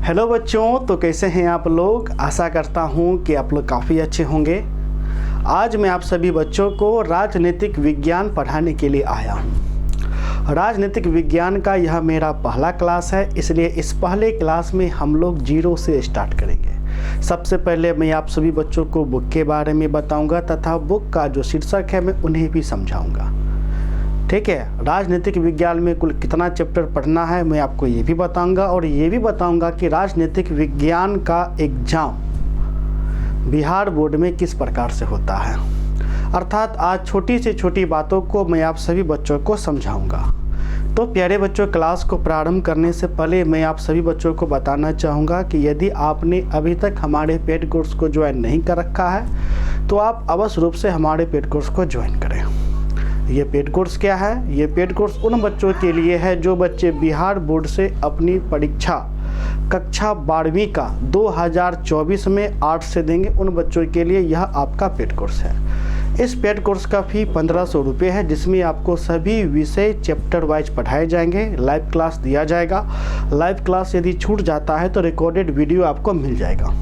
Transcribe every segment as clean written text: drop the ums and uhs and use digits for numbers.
Hello बच्चों, तो कैसे हैं आप लोग। आशा करता हूं कि आप लोग काफ़ी अच्छे होंगे। आज मैं आप सभी बच्चों को राजनीतिक विज्ञान पढ़ाने के लिए आया हूं। राजनीतिक विज्ञान का यह मेरा पहला क्लास है, इसलिए इस पहले क्लास में हम लोग जीरो से स्टार्ट करेंगे। सबसे पहले मैं आप सभी बच्चों को बुक के बारे में बताऊंगा तथा बुक का जो शीर्षक है मैं उन्हें भी समझाऊंगा। ठीक है, राजनीतिक विज्ञान में कुल कितना चैप्टर पढ़ना है मैं आपको ये भी बताऊंगा और ये भी बताऊंगा कि राजनीतिक विज्ञान का एग्जाम बिहार बोर्ड में किस प्रकार से होता है। अर्थात आज छोटी से छोटी बातों को मैं आप सभी बच्चों को समझाऊंगा। तो प्यारे बच्चों, क्लास को प्रारंभ करने से पहले मैं आप सभी बच्चों को बताना चाहूँगा कि यदि आपने अभी तक हमारे पेड कोर्स को ज्वाइन नहीं कर रखा है तो आप अवश्य रूप से हमारे पेड कोर्स को ज्वाइन करें। ये पेड कोर्स क्या है? ये पेड कोर्स उन बच्चों के लिए है जो बच्चे बिहार बोर्ड से अपनी परीक्षा कक्षा 12वीं का 2024 में आर्ट्स से देंगे। उन बच्चों के लिए यह आपका पेड कोर्स है। इस पेड कोर्स का फ़ी 1500 रुपये है, जिसमें आपको सभी विषय चैप्टर वाइज पढ़ाए जाएंगे। लाइव क्लास दिया जाएगा। लाइव क्लास यदि छूट जाता है तो रिकॉर्डेड वीडियो आपको मिल जाएगा।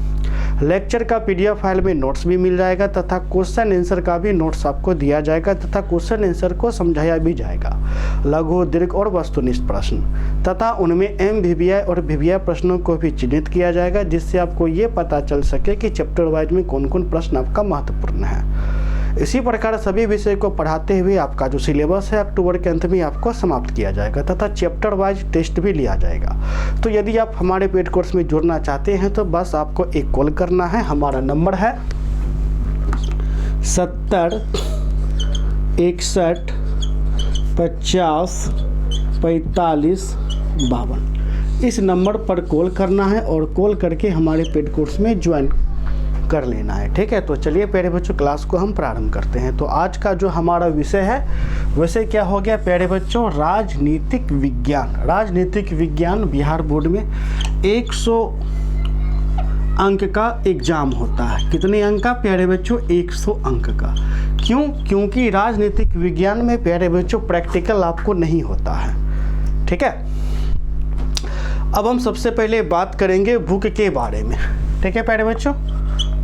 लेक्चर का पीडीएफ फाइल में नोट्स भी मिल जाएगा तथा क्वेश्चन आंसर का भी नोट्स आपको दिया जाएगा तथा क्वेश्चन आंसर को समझाया भी जाएगा। लघु, दीर्घ और वस्तुनिष्ठ प्रश्न तथा उनमें MVVI और VVI प्रश्नों को भी चिन्हित किया जाएगा, जिससे आपको ये पता चल सके कि चैप्टर वाइज में कौन कौन प्रश्न आपका महत्वपूर्ण है। इसी प्रकार सभी विषय को पढ़ाते हुए आपका जो सिलेबस है अक्टूबर के अंत में आपको समाप्त किया जाएगा तथा चैप्टर वाइज टेस्ट भी लिया जाएगा। तो यदि आप हमारे पेड कोर्स में जुड़ना चाहते हैं तो बस आपको एक कॉल करना है। हमारा नंबर है 70 61 50 45 52। इस नंबर पर कॉल करना है और कॉल करके हमारे पेड कोर्स में ज्वाइन कर लेना है। ठीक है, तो चलिए प्यारे बच्चों क्लास को हम प्रारंभ करते हैं। तो आज का जो हमारा विषय है वैसे क्या हो गया प्यारे बच्चों, राजनीतिक विज्ञान। राजनीतिक विज्ञान बिहार बोर्ड में 100 अंक का एग्जाम होता है। कितने अंक का प्यारे बच्चों? 100 अंक का। क्यों? क्योंकि राजनीतिक विज्ञान में प्यारे बच्चों प्रैक्टिकल आपको नहीं होता है। ठीक है, अब हम सबसे पहले बात करेंगे बुक के बारे में। ठीक है प्यारे बच्चों,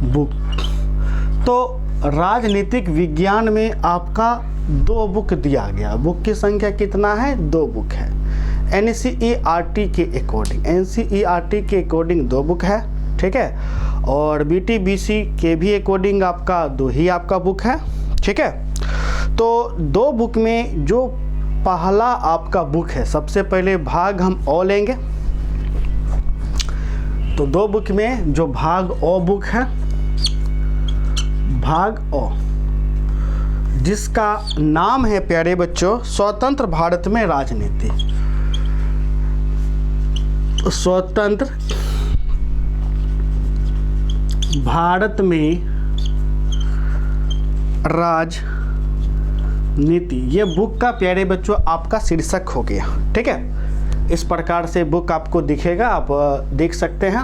बुक तो राजनीतिक विज्ञान में आपका 2 बुक दिया गया। बुक की संख्या कितना है? 2 बुक है। NCERT के अकॉर्डिंग, NCERT के अकॉर्डिंग 2 बुक है। ठीक है, और BTBC के भी अकॉर्डिंग आपका 2 ही आपका बुक है। ठीक है, तो 2 बुक में जो पहला आपका बुक है, सबसे पहले भाग हम ओ लेंगे। तो 2 बुक में जो भाग ओ बुक है, भाग ओ, जिसका नाम है प्यारे बच्चों स्वतंत्र भारत में राजनीति। स्वतंत्र भारत में राजनीति, ये बुक का प्यारे बच्चों आपका शीर्षक हो गया। ठीक है, इस प्रकार से बुक आपको दिखेगा, आप देख सकते हैं।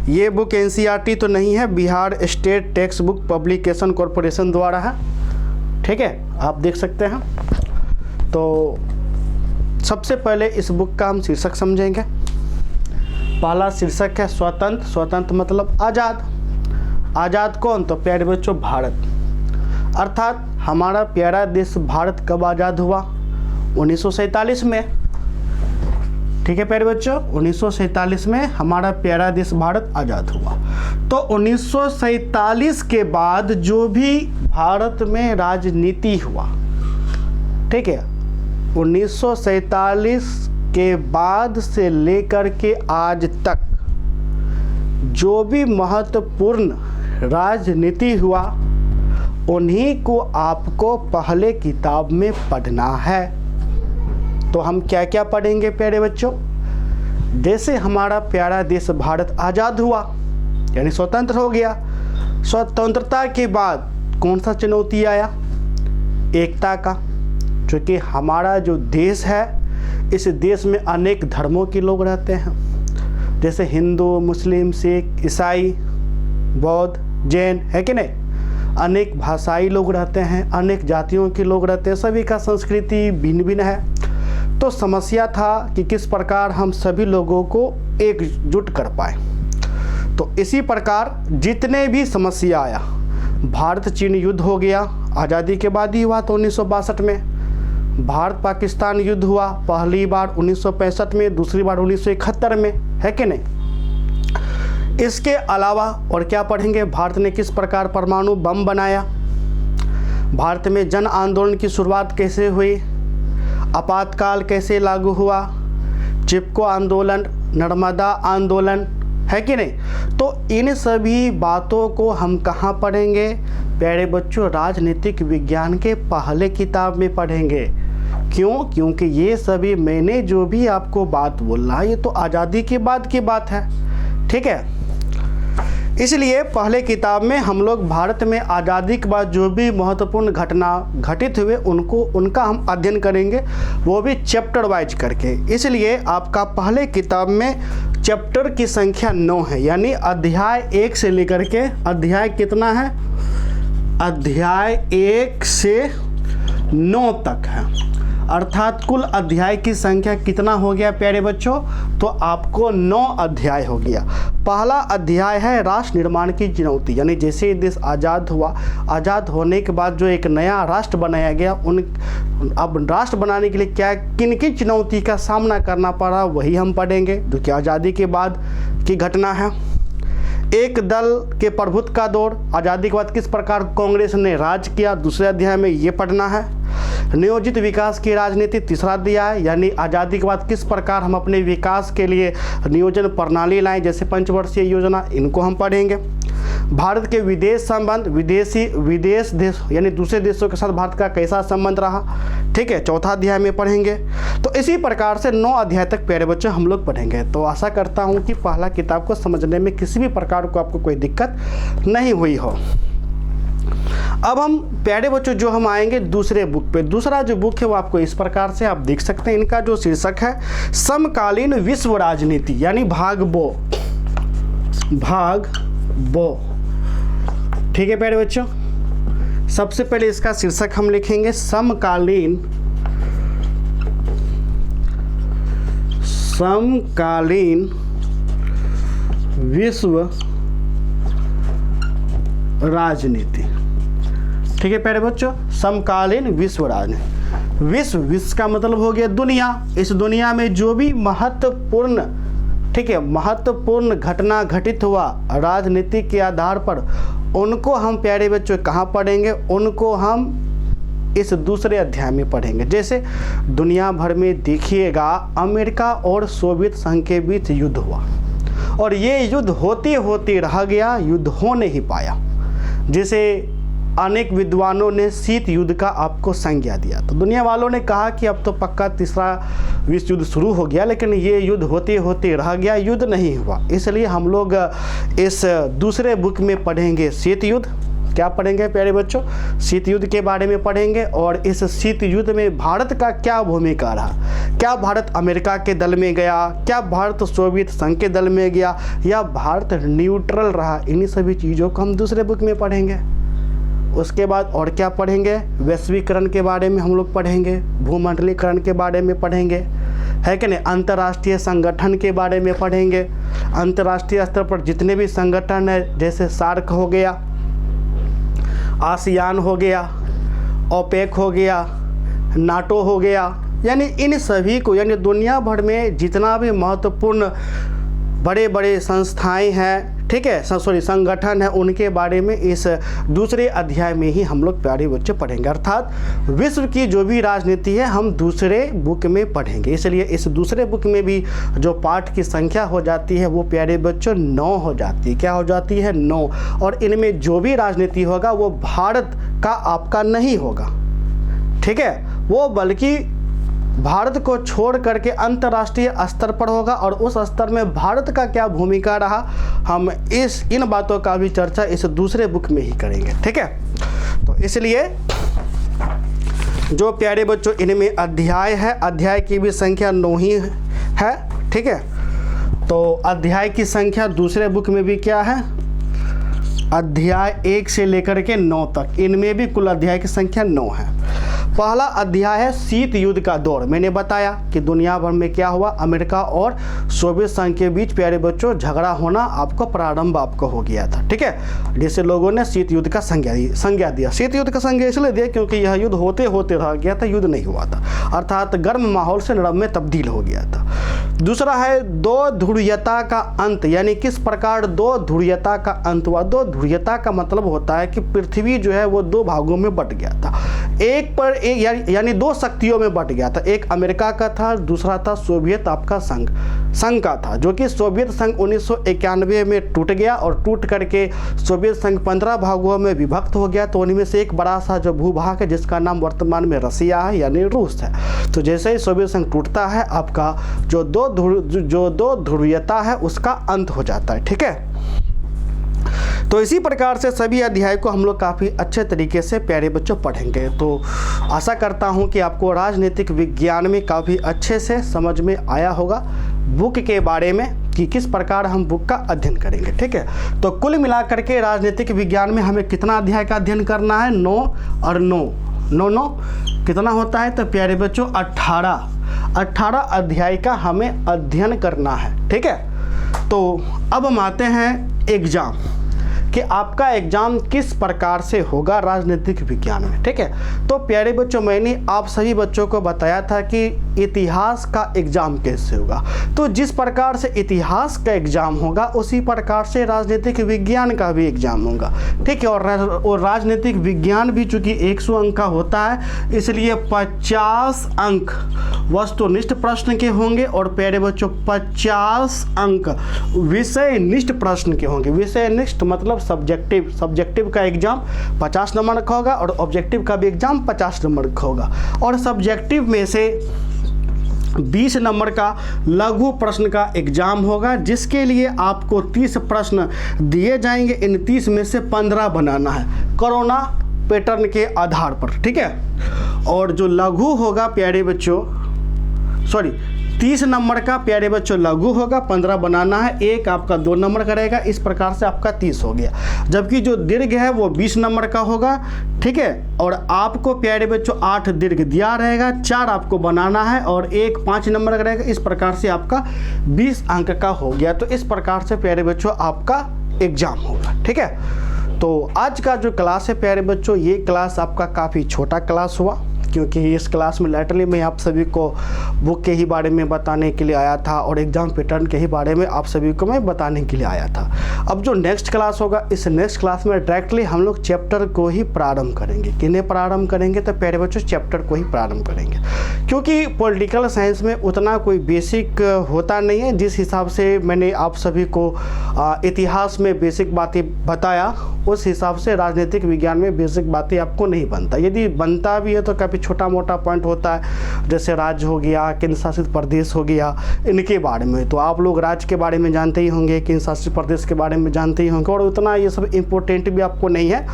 ये बुक NCERT तो नहीं है, Bihar state text book publication corporation द्वारा है। ठीक है, आप देख सकते हैं। तो सबसे पहले इस बुक का हम शीर्षक समझेंगे। पहला शीर्षक है स्वतंत्र। स्वतंत्र मतलब आज़ाद। आज़ाद कौन? तो प्यारे बच्चों भारत। अर्थात हमारा प्यारा देश भारत कब आज़ाद हुआ? 1947 में। ठीक है प्यारे बच्चों, 1947 में हमारा प्यारा देश भारत आज़ाद हुआ। तो 1947 के बाद जो भी भारत में राजनीति हुआ, ठीक है, 1947 के बाद से लेकर के आज तक जो भी महत्वपूर्ण राजनीति हुआ उन्हीं को आपको पहले किताब में पढ़ना है। तो हम क्या क्या पढ़ेंगे प्यारे बच्चों? जैसे हमारा प्यारा देश भारत आज़ाद हुआ यानी स्वतंत्र हो गया। स्वतंत्रता के बाद कौन सा चुनौती आया? एकता का। क्योंकि हमारा जो देश है, इस देश में अनेक धर्मों के लोग रहते हैं, जैसे हिंदू, मुस्लिम, सिख, ईसाई, बौद्ध, जैन, है कि नहीं। अनेक भाषाई लोग रहते हैं, अनेक जातियों के लोग रहते हैं, सभी का संस्कृति भिन्न भिन्न है। तो समस्या था कि किस प्रकार हम सभी लोगों को एकजुट कर पाए। तो इसी प्रकार जितने भी समस्या आया, भारत चीन युद्ध हो गया, आज़ादी के बाद ही हुआ तो 1962 में। भारत पाकिस्तान युद्ध हुआ पहली बार 1965 में, दूसरी बार 1971 में, है कि नहीं। इसके अलावा और क्या पढ़ेंगे, भारत ने किस प्रकार परमाणु बम बनाया, भारत में जन आंदोलन की शुरुआत कैसे हुई, आपातकाल कैसे लागू हुआ, चिपको आंदोलन, नर्मदा आंदोलन, है कि नहीं। तो इन सभी बातों को हम कहाँ पढ़ेंगे प्यारे बच्चों, राजनीतिक विज्ञान के पहले किताब में पढ़ेंगे। क्यों? क्योंकि ये सभी मैंने जो भी आपको बात बोला ये तो आज़ादी के बाद की बात है, ठीक है। इसलिए पहले किताब में हम लोग भारत में आज़ादी के बाद जो भी महत्वपूर्ण घटना घटित हुए उनका हम अध्ययन करेंगे, वो भी चैप्टर वाइज करके। इसलिए आपका पहले किताब में चैप्टर की संख्या 9 है, यानी अध्याय 1 से लेकर के अध्याय कितना है, अध्याय 1 से 9 तक है। अर्थात कुल अध्याय की संख्या कितना हो गया प्यारे बच्चों, तो आपको 9 अध्याय हो गया। पहला अध्याय है राष्ट्र निर्माण की चुनौती, यानी जैसे देश आज़ाद हुआ, आज़ाद होने के बाद जो एक नया राष्ट्र बनाया गया, अब राष्ट्र बनाने के लिए क्या किन किन चुनौती का सामना करना पड़ा वही हम पढ़ेंगे, जो कि आज़ादी के बाद की घटना है। एक दल के प्रभुत्व का दौर, आज़ादी के बाद किस प्रकार कांग्रेस ने राज किया, दूसरे अध्याय में ये पढ़ना है। नियोजित विकास की राजनीति, तीसरा अध्याय, यानी आज़ादी के बाद किस प्रकार हम अपने विकास के लिए नियोजन प्रणाली लाएं, जैसे पंचवर्षीय योजना, इनको हम पढ़ेंगे। भारत के विदेश संबंध, विदेश देश यानी दूसरे देशों के साथ भारत का कैसा संबंध रहा, ठीक है, चौथा अध्याय में पढ़ेंगे। तो इसी प्रकार से 9 अध्याय तक प्यारे बच्चों हम लोग पढ़ेंगे। तो आशा करता हूँ कि पहला किताब को समझने में किसी भी प्रकार को आपको कोई दिक्कत नहीं हुई हो। अब हम प्यारे बच्चों जो हम आएंगे दूसरे बुक पे। दूसरा जो बुक है वो आपको इस प्रकार से आप देख सकते हैं, इनका जो शीर्षक है समकालीन विश्व राजनीति, यानी भाग बो, ठीक है प्यारे बच्चों। सबसे पहले इसका शीर्षक हम लिखेंगे समकालीन विश्व राजनीति, ठीक है प्यारे बच्चों। समकालीन विश्व राजनीति, विश्व का मतलब हो गया दुनिया। इस दुनिया में जो भी महत्वपूर्ण, ठीक है, महत्वपूर्ण घटना घटित हुआ राजनीति के आधार पर, उनको हम प्यारे बच्चों कहाँ पढ़ेंगे, उनको हम इस दूसरे अध्याय में पढ़ेंगे। जैसे दुनिया भर में देखिएगा अमेरिका और सोवियत संघ के बीच युद्ध हुआ और ये युद्ध होते होते रह गया, युद्ध हो नहीं पाया, जिसे अनेक विद्वानों ने शीत युद्ध का आपको संज्ञा दिया। तो दुनिया वालों ने कहा कि अब तो पक्का तीसरा विश्व युद्ध शुरू हो गया, लेकिन ये युद्ध होते होते रह गया, युद्ध नहीं हुआ। इसलिए हम लोग इस दूसरे बुक में पढ़ेंगे शीत युद्ध। क्या पढ़ेंगे प्यारे बच्चों, शीत युद्ध के बारे में पढ़ेंगे। और इस शीत युद्ध में भारत का क्या भूमिका रहा, क्या भारत अमेरिका के दल में गया, क्या भारत सोवियत संघ के दल में गया, या भारत न्यूट्रल रहा, इन्हीं सभी चीज़ों को हम दूसरे बुक में पढ़ेंगे। उसके बाद और क्या पढ़ेंगे, वैश्वीकरण के बारे में हम लोग पढ़ेंगे, भूमंडलीकरण के बारे में पढ़ेंगे, है कि नहीं, अंतर्राष्ट्रीय संगठन के बारे में पढ़ेंगे। अंतर्राष्ट्रीय स्तर पर जितने भी संगठन है, जैसे सार्क हो गया, आसियान हो गया, ओपेक हो गया, नाटो हो गया, यानी इन सभी को, यानी दुनिया भर में जितना भी महत्वपूर्ण बड़े बड़े संस्थाएं हैं, ठीक है, संगठन है, उनके बारे में इस दूसरे अध्याय में ही हम लोग प्यारे बच्चे पढ़ेंगे। अर्थात विश्व की जो भी राजनीति है हम दूसरे बुक में पढ़ेंगे। इसलिए इस दूसरे बुक में भी जो पाठ की संख्या हो जाती है वो प्यारे बच्चों 9 हो जाती है। क्या हो जाती है, 9। और इनमें जो भी राजनीति होगा वो भारत का आपका नहीं होगा, ठीक है, वो बल्कि भारत को छोड़ करके अंतर्राष्ट्रीय स्तर पर होगा। और उस स्तर में भारत का क्या भूमिका रहा, हम इन बातों का भी चर्चा इस दूसरे बुक में ही करेंगे, ठीक है। तो इसलिए जो प्यारे बच्चों इनमें अध्याय है, अध्याय की भी संख्या 9 ही है, ठीक है। तो अध्याय की संख्या दूसरे बुक में भी क्या है, अध्याय 1 से लेकर के 9 तक, इनमें भी कुल अध्याय की संख्या 9 है। पहला अध्याय है शीत युद्ध का दौर। मैंने बताया कि दुनिया भर में क्या हुआ, अमेरिका और सोवियत संघ के बीच प्यारे बच्चों झगड़ा होना आपको प्रारंभ आपको हो गया था। ठीक है, जिससे लोगों ने शीत युद्ध का संज्ञा दिया। शीत युद्ध का संज्ञा इसलिए दिया क्योंकि यह युद्ध होते होते रह गया था, युद्ध नहीं हुआ था, अर्थात गर्म माहौल से नरम में तब्दील हो गया था। दूसरा है दो ध्रुवीयता का अंत, यानी किस प्रकार दो ध्रुवीयता का अंत हुआ। दो ध्रुवीयता का मतलब होता है कि पृथ्वी जो है वो दो भागों में बट गया था, एक पर एक, यानी दो शक्तियों में बट गया था। एक अमेरिका का था, दूसरा था सोवियत आपका संघ का था, जो कि सोवियत संघ 1991 में टूट गया और टूट करके सोवियत संघ 15 भागों में विभक्त हो गया। तो उनमें से एक बड़ा सा जो भूभाग है जिसका नाम वर्तमान में रसिया है यानी रूस है। तो जैसे ही सोवियत संघ टूटता है आपका जो दो ध्रुवीयता है उसका अंत हो जाता है। ठीक है, तो इसी प्रकार से सभी अध्याय को हम लोग काफ़ी अच्छे तरीके से प्यारे बच्चों पढ़ेंगे। तो आशा करता हूं कि आपको राजनीतिक विज्ञान में काफ़ी अच्छे से समझ में आया होगा बुक के बारे में कि किस प्रकार हम बुक का अध्ययन करेंगे। ठीक है, तो कुल मिलाकर के राजनीतिक विज्ञान में हमें कितना अध्याय का अध्ययन करना है, 9 और 9 कितना होता है, तो प्यारे बच्चों 18 अध्याय का हमें अध्ययन करना है। ठीक है, तो अब हम आते हैं एग्जाम कि आपका एग्जाम किस प्रकार से होगा राजनीतिक विज्ञान में। ठीक है, तो प्यारे बच्चों मैंने आप सभी बच्चों को बताया था कि इतिहास का एग्जाम कैसे होगा। तो जिस प्रकार से इतिहास का एग्जाम होगा उसी प्रकार से राजनीतिक विज्ञान का भी एग्जाम होगा। ठीक है, और राजनीतिक विज्ञान भी चूंकि 100 अंक का होता है इसलिए 50 अंक वस्तुनिष्ठ प्रश्न के होंगे और प्यारे बच्चों 50 अंक विषयनिष्ठ प्रश्न के होंगे। विषयनिष्ठ मतलब सब्जेक्टिव का एग्जाम 50 नंबर का होगा और ऑब्जेक्टिव का भी एग्जाम 50 नंबर का होगा। और सब्जेक्टिव में से 20 नंबर का लघु प्रश्न का एग्जाम होगा, जिसके लिए आपको 30 प्रश्न दिए जाएंगे। इन 30 में से 15 बनाना है कोरोना पैटर्न के आधार पर। ठीक है, और जो लघु होगा प्यारे बच्चों 30 नंबर का प्यारे बच्चों लघु होगा, 15 बनाना है, एक आपका 2 नंबर का रहेगा। इस प्रकार से आपका 30 हो गया। जबकि जो दीर्घ है वो 20 नंबर का होगा। ठीक है, और आपको प्यारे बच्चों 8 दीर्घ दिया रहेगा, 4 आपको बनाना है और एक 5 नंबर का रहेगा। इस प्रकार से आपका 20 अंक का हो गया। तो इस प्रकार से प्यारे बच्चों आपका एग्जाम होगा। ठीक है, तो आज का जो क्लास है प्यारे बच्चों ये क्लास आपका काफ़ी छोटा क्लास हुआ, क्योंकि इस क्लास में लेटरली मैं आप सभी को बुक के ही बारे में बताने के लिए आया था और एग्ज़ाम पैटर्न के ही बारे में आप सभी को मैं बताने के लिए आया था। अब जो नेक्स्ट क्लास होगा इस नेक्स्ट क्लास में डायरेक्टली हम लोग चैप्टर को ही प्रारंभ करेंगे। किन्हें प्रारंभ करेंगे, तो प्यारे बच्चों चैप्टर को ही प्रारंभ करेंगे, क्योंकि पॉलिटिकल साइंस में उतना कोई बेसिक होता नहीं है। जिस हिसाब से मैंने आप सभी को इतिहास में बेसिक बातें बताया उस हिसाब से राजनीतिक विज्ञान में बेसिक बातें आपको नहीं बनता। यदि बनता भी है तो काफ़ी छोटा मोटा पॉइंट होता है, जैसे राज्य हो गया, केंद्र शासित प्रदेश हो गया, इनके बारे में। तो आप लोग राज्य के बारे में जानते ही होंगे, केंद्र शासित प्रदेश के बारे में जानते ही होंगे, और उतना ये सब इम्पोर्टेंट भी आपको नहीं है।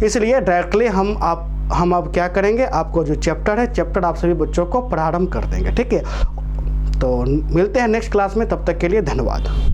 इसलिए डायरेक्टली हम अब क्या करेंगे, आपको जो चैप्टर है चैप्टर आप सभी बच्चों को प्रारंभ कर देंगे। ठीक है, तो मिलते हैं नेक्स्ट क्लास में, तब तक के लिए धन्यवाद।